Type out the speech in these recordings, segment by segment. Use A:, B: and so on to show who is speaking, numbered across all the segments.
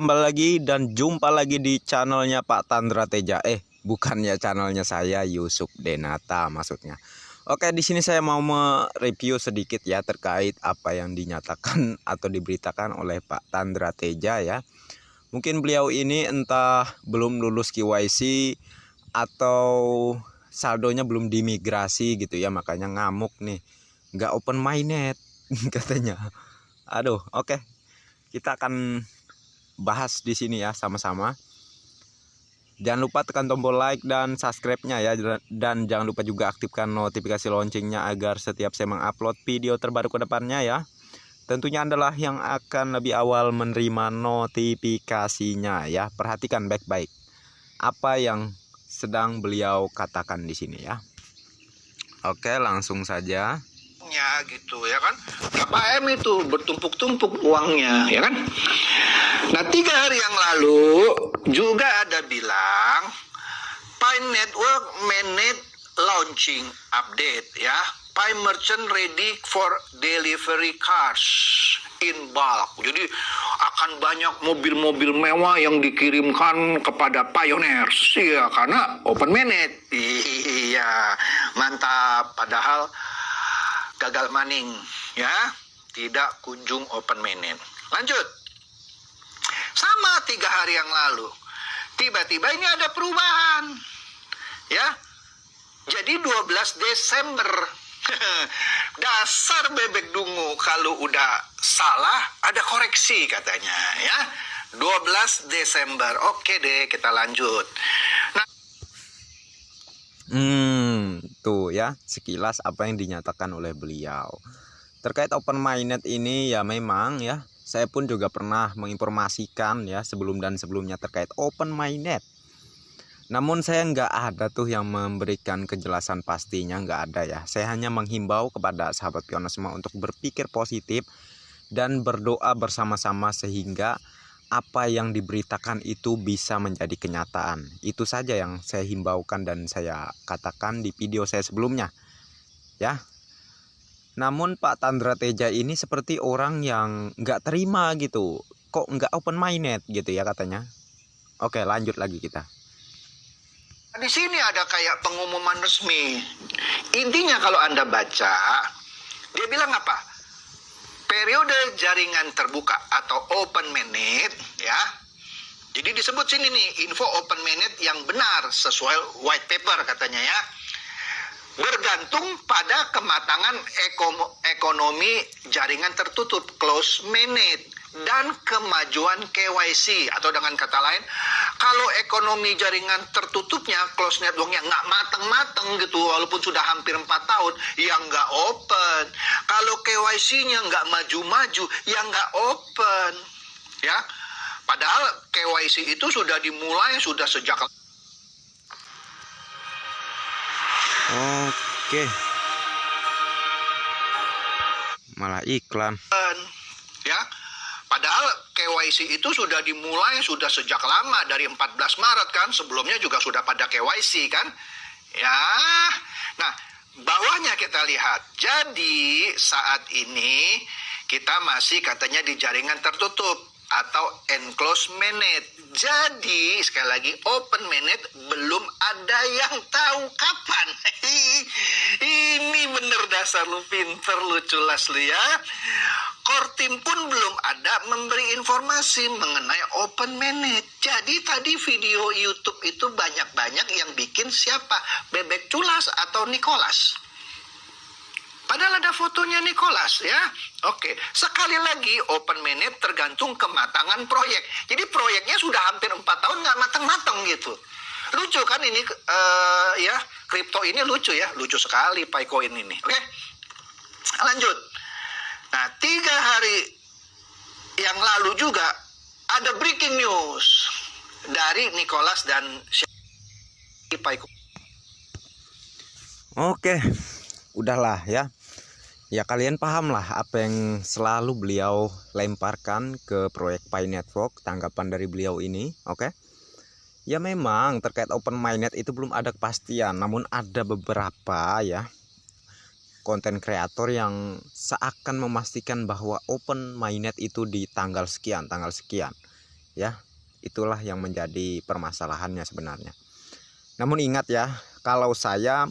A: kembali lagi dan jumpa lagi di channelnya Pak Tandra Teja. Bukannya channelnya saya, Yusuf Denata maksudnya. Oke, di sini saya mau mereview sedikit ya terkait apa yang dinyatakan atau diberitakan oleh Pak Tandra Teja ya. Mungkin beliau ini entah belum lulus KYC atau saldonya belum dimigrasi gitu ya, makanya ngamuk nih. Nggak open minded katanya. Aduh, oke. Kita akan bahas di sini ya sama-sama. Jangan lupa tekan tombol like dan subscribe-nya ya, dan jangan lupa juga aktifkan notifikasi loncengnya agar setiap saya mengupload video terbaru ke depannya ya. Tentunya adalah yang akan lebih awal menerima notifikasinya ya. Perhatikan baik-baik apa yang sedang beliau katakan di sini ya. Oke, langsung saja.
B: Gitu ya kan, KPM itu bertumpuk-tumpuk uangnya ya kan. Nah 3 hari yang lalu juga ada bilang Pi Network Managed launching update ya, Pi Merchant ready for delivery cars in bulk. Jadi akan banyak mobil-mobil mewah yang dikirimkan kepada pioneers ya, karena open managed. Iya mantap, padahal gagal maning ya, tidak kunjung open managed. Lanjut, sama 3 hari yang lalu tiba-tiba ini ada perubahan ya, jadi 12 Desember. Dasar bebek dungu, kalau udah salah ada koreksi katanya ya. 12 Desember. Oke deh, kita lanjut. Nah,
A: tuh ya sekilas apa yang dinyatakan oleh beliau terkait open minded ini ya. Memang ya, saya pun juga pernah menginformasikan ya sebelumnya terkait open minded. Namun saya nggak ada tuh yang memberikan kejelasan pastinya, nggak ada ya. Saya hanya menghimbau kepada sahabat pioner semua untuk berpikir positif dan berdoa bersama-sama sehingga apa yang diberitakan itu bisa menjadi kenyataan. Itu saja yang saya himbaukan dan saya katakan di video saya sebelumnya ya. Namun Pak Tandra Teja ini seperti orang yang nggak terima gitu, kok nggak open minded gitu ya katanya. Oke, lanjut lagi kita.
B: di sini ada kayak pengumuman resmi. Intinya kalau Anda baca, dia bilang apa? Periode jaringan terbuka atau open mainnet ya. Jadi disebut sini nih, info open mainnet yang benar sesuai white paper katanya ya. Bergantung pada kematangan ekonomi jaringan tertutup close mainnet dan kemajuan KYC, atau dengan kata lain, kalau ekonomi jaringan tertutupnya close networknya nggak mateng-mateng gitu, walaupun sudah hampir 4 tahun, ya nggak open. Kalau KYC-nya nggak maju-maju, ya nggak open ya. Padahal KYC itu sudah dimulai sudah sejak.
A: Oke, malah iklan
B: ya. Padahal KYC itu sudah dimulai sudah sejak lama, dari 14 Maret kan. Sebelumnya juga sudah pada KYC kan ya. Nah bawahnya kita lihat, jadi saat ini kita masih katanya di jaringan tertutup atau enclosed mainnet. Jadi sekali lagi, open mainnet belum ada yang tahu kapan. Ini bener dasar lu pinter, lu culas lu ya. Kortim pun belum ada memberi informasi mengenai open mainnet. Jadi tadi video YouTube itu banyak-banyak yang bikin siapa? Bebek Culas atau Nicholas. Padahal ada fotonya Nicholas ya. Oke, sekali lagi open mainnet tergantung kematangan proyek. Jadi proyeknya sudah hampir 4 tahun nggak matang-matang gitu. Lucu kan ini ya, kripto ini lucu ya, lucu sekali Picoin ini. Oke, lanjut. Nah 3 hari yang lalu juga ada breaking news dari Nicholas dan Picoin.
A: Oke, udahlah ya. Ya kalian paham lah apa yang selalu beliau lemparkan ke proyek Pi Network, tanggapan dari beliau ini. Oke. Ya memang terkait open mainnet itu belum ada kepastian, namun ada beberapa ya konten kreator yang seakan memastikan bahwa open mainnet itu di tanggal sekian. ya. Itulah yang menjadi permasalahannya sebenarnya. Namun ingat ya, kalau saya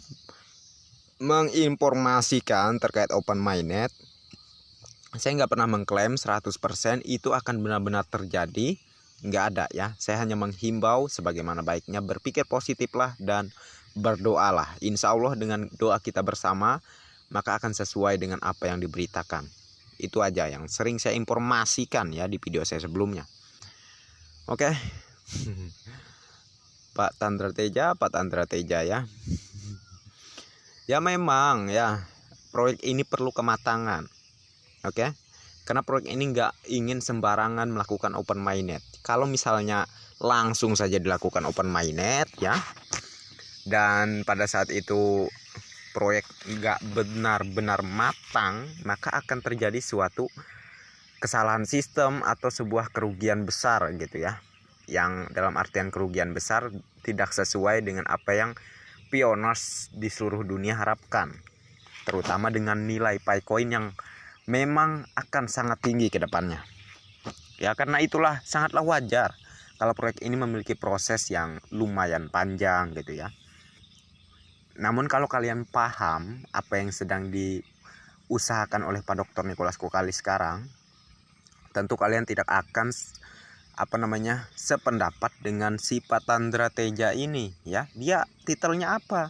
A: menginformasikan terkait open mainnet, saya nggak pernah mengklaim 100% itu akan benar-benar terjadi. Nggak ada ya. Saya hanya menghimbau sebagaimana baiknya berpikir positif lah dan berdoalah. Insya Allah dengan doa kita bersama maka akan sesuai dengan apa yang diberitakan. Itu aja yang sering saya informasikan ya di video saya sebelumnya. Oke. Pak Tandra Teja ya. Ya memang ya, proyek ini perlu kematangan. Oke. Karena proyek ini nggak ingin sembarangan melakukan open mainnet. Kalau misalnya langsung saja dilakukan open mainnet ya, dan pada saat itu proyek nggak benar-benar matang, maka akan terjadi suatu kesalahan sistem atau sebuah kerugian besar gitu ya. Yang dalam artian kerugian besar tidak sesuai dengan apa yang pioneers di seluruh dunia harapkan, terutama dengan nilai Picoin yang memang akan sangat tinggi ke depannya. Ya karena itulah sangatlah wajar kalau proyek ini memiliki proses yang lumayan panjang gitu ya. Namun kalau kalian paham apa yang sedang diusahakan oleh Pak Dr. Nicholas Kokali sekarang, tentu kalian tidak akan sependapat dengan si Pak Tandra Teja ini ya. Dia titelnya apa?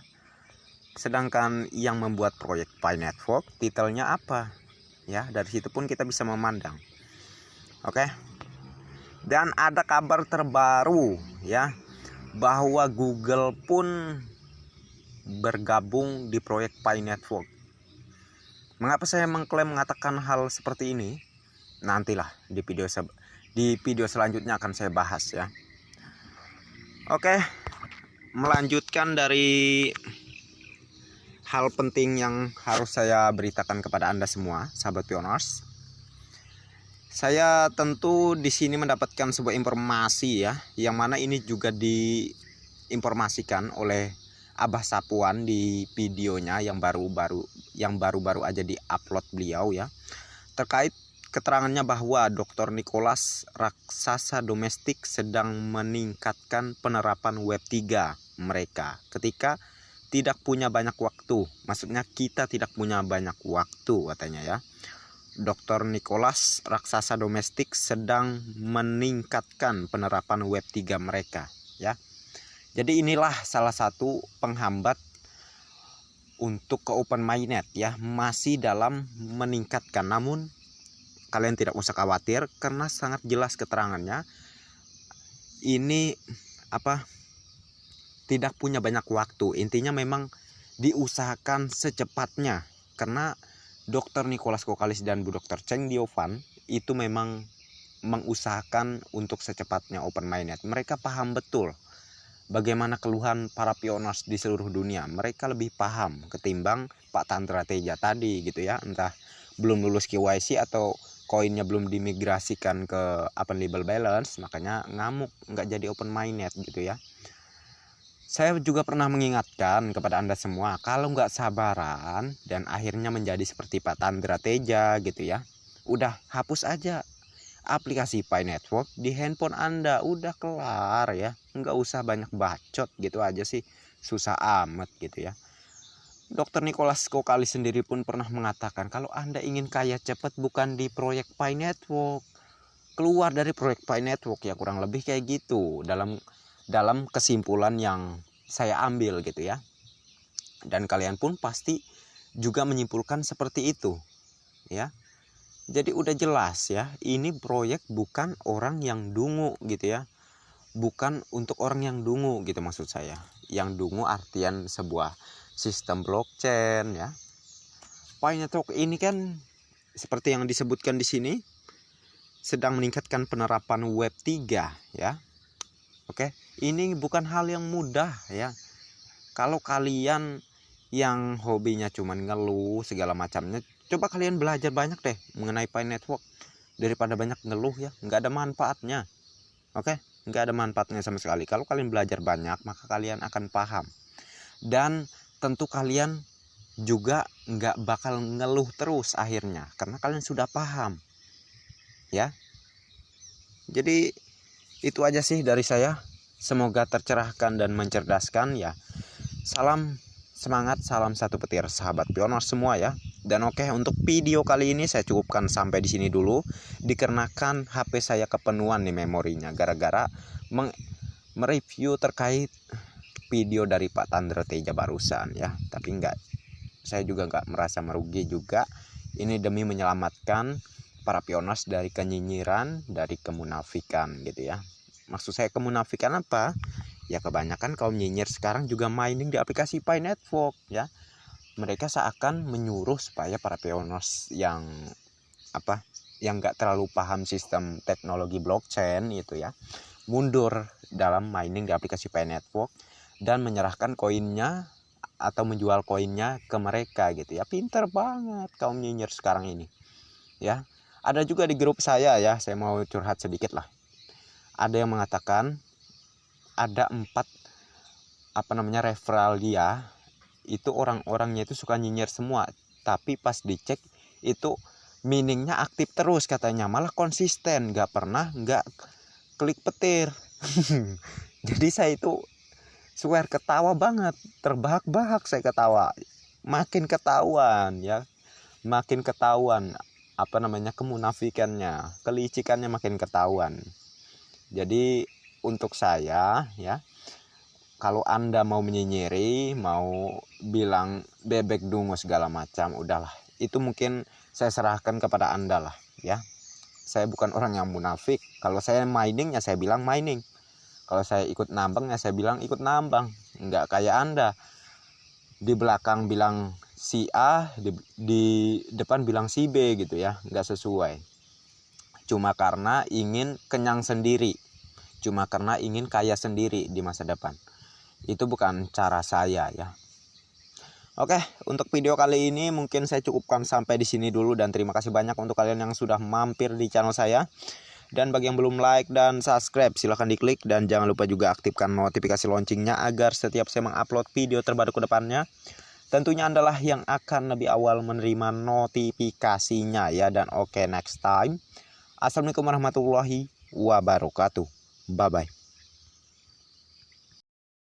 A: Sedangkan yang membuat proyek Pi Network titelnya apa? Ya, dari situ pun kita bisa memandang. Oke. Dan ada kabar terbaru ya, bahwa Google pun bergabung di proyek Pi Network. Mengapa saya mengatakan hal seperti ini? Nantilah di video selanjutnya akan saya bahas ya. Oke. Melanjutkan dari hal penting yang harus saya beritakan kepada Anda semua, sahabat pioners. Saya tentu di sini mendapatkan sebuah informasi ya, yang mana ini juga diinformasikan oleh Abah Sapuan di videonya yang baru-baru aja di-upload beliau ya. Terkait keterangannya bahwa Dr. Nicholas raksasa domestik sedang meningkatkan penerapan Web 3 mereka ketika tidak punya banyak waktu. Maksudnya kita tidak punya banyak waktu katanya ya. Dr. Nicholas raksasa domestik sedang meningkatkan penerapan Web 3 mereka ya. Jadi inilah salah satu penghambat untuk ke open mainnet ya, masih dalam meningkatkan. Namun kalian tidak usah khawatir karena sangat jelas keterangannya. Ini tidak punya banyak waktu. Intinya memang diusahakan secepatnya. Karena Dr. Nicholas Kokalis dan Bu Dr. Cheng Diovan itu memang mengusahakan untuk secepatnya open mainnet. Mereka paham betul bagaimana keluhan para pioners di seluruh dunia. Mereka lebih paham ketimbang Pak Tandra Teja tadi gitu ya. Entah belum lulus KYC atau koinnya belum dimigrasikan ke open label balance, makanya ngamuk nggak jadi open mainnet gitu ya. Saya juga pernah mengingatkan kepada Anda semua, kalau nggak sabaran dan akhirnya menjadi seperti Pak Tandra Teja gitu ya, udah hapus aja aplikasi Pi Network di handphone Anda, udah kelar ya, nggak usah banyak bacot gitu aja sih, susah amat gitu ya. Dr. Nicholas Kokali sendiri pun pernah mengatakan kalau Anda ingin kaya cepat bukan di proyek Pi Network, keluar dari proyek Pi Network ya, kurang lebih kayak gitu dalam kesimpulan yang saya ambil gitu ya. Dan kalian pun pasti juga menyimpulkan seperti itu ya. Jadi udah jelas ya, ini proyek bukan orang yang dungu gitu ya. Bukan untuk orang yang dungu gitu maksud saya. Yang dungu artian sebuah sistem blockchain ya. Pi Network ini kan seperti yang disebutkan di sini sedang meningkatkan penerapan Web 3 ya. Oke, ini bukan hal yang mudah ya. Kalau kalian yang hobinya cuman ngeluh segala macamnya, coba kalian belajar banyak deh mengenai Pi Network daripada banyak ngeluh ya, nggak ada manfaatnya. Oke, nggak ada manfaatnya sama sekali. Kalau kalian belajar banyak, maka kalian akan paham. Dan tentu kalian juga nggak bakal ngeluh terus akhirnya, karena kalian sudah paham ya. Jadi itu aja sih dari saya. Semoga tercerahkan dan mencerdaskan ya. Salam semangat, salam satu petir sahabat pioners semua ya. Dan oke, untuk video kali ini saya cukupkan sampai di sini dulu, dikarenakan HP saya kepenuhan nih memorinya gara-gara mereview terkait video dari Pak Tandra Teja barusan ya. Tapi saya juga nggak merasa merugi juga. Ini demi menyelamatkan para pioners dari kenyinyiran, dari kemunafikan gitu ya. Maksud saya kemunafikan apa? Ya kebanyakan kaum nyinyir sekarang juga mining di aplikasi Pi Network ya. Mereka seakan menyuruh supaya para pioners yang nggak terlalu paham sistem teknologi blockchain itu ya, mundur dalam mining di aplikasi Pi Network dan menyerahkan koinnya atau menjual koinnya ke mereka gitu ya. Pinter banget kaum nyinyir sekarang ini ya. Ada juga di grup saya ya, saya mau curhat sedikit lah. Ada yang mengatakan ada 4 referral dia itu orang-orangnya itu suka nyinyir semua, tapi pas dicek itu miningnya aktif terus katanya, malah konsisten, nggak klik petir. Jadi saya itu swear ketawa banget, terbahak-bahak saya ketawa, makin ketahuan ya, makin ketahuan kemunafikannya, kelicikannya makin ketahuan. Jadi untuk saya ya, kalau Anda mau menyinyiri, mau bilang bebek dungu segala macam, udahlah, itu mungkin saya serahkan kepada Anda lah ya. Saya bukan orang yang munafik. Kalau saya mining ya saya bilang mining, kalau saya ikut nambang ya saya bilang ikut nambang. Enggak kayak Anda di belakang bilang si A, di depan bilang si B gitu ya, enggak sesuai. Cuma karena ingin kenyang sendiri, cuma karena ingin kaya sendiri di masa depan. Itu bukan cara saya ya. Oke, untuk video kali ini mungkin saya cukupkan sampai di sini dulu, dan terima kasih banyak untuk kalian yang sudah mampir di channel saya. Dan bagi yang belum like dan subscribe, silahkan diklik, dan jangan lupa juga aktifkan notifikasi loncengnya agar setiap saya mengupload video terbaru ke depannya, tentunya Anda lah yang akan lebih awal menerima notifikasinya ya. Dan oke, next time. Assalamualaikum warahmatullahi wabarakatuh. Bye bye.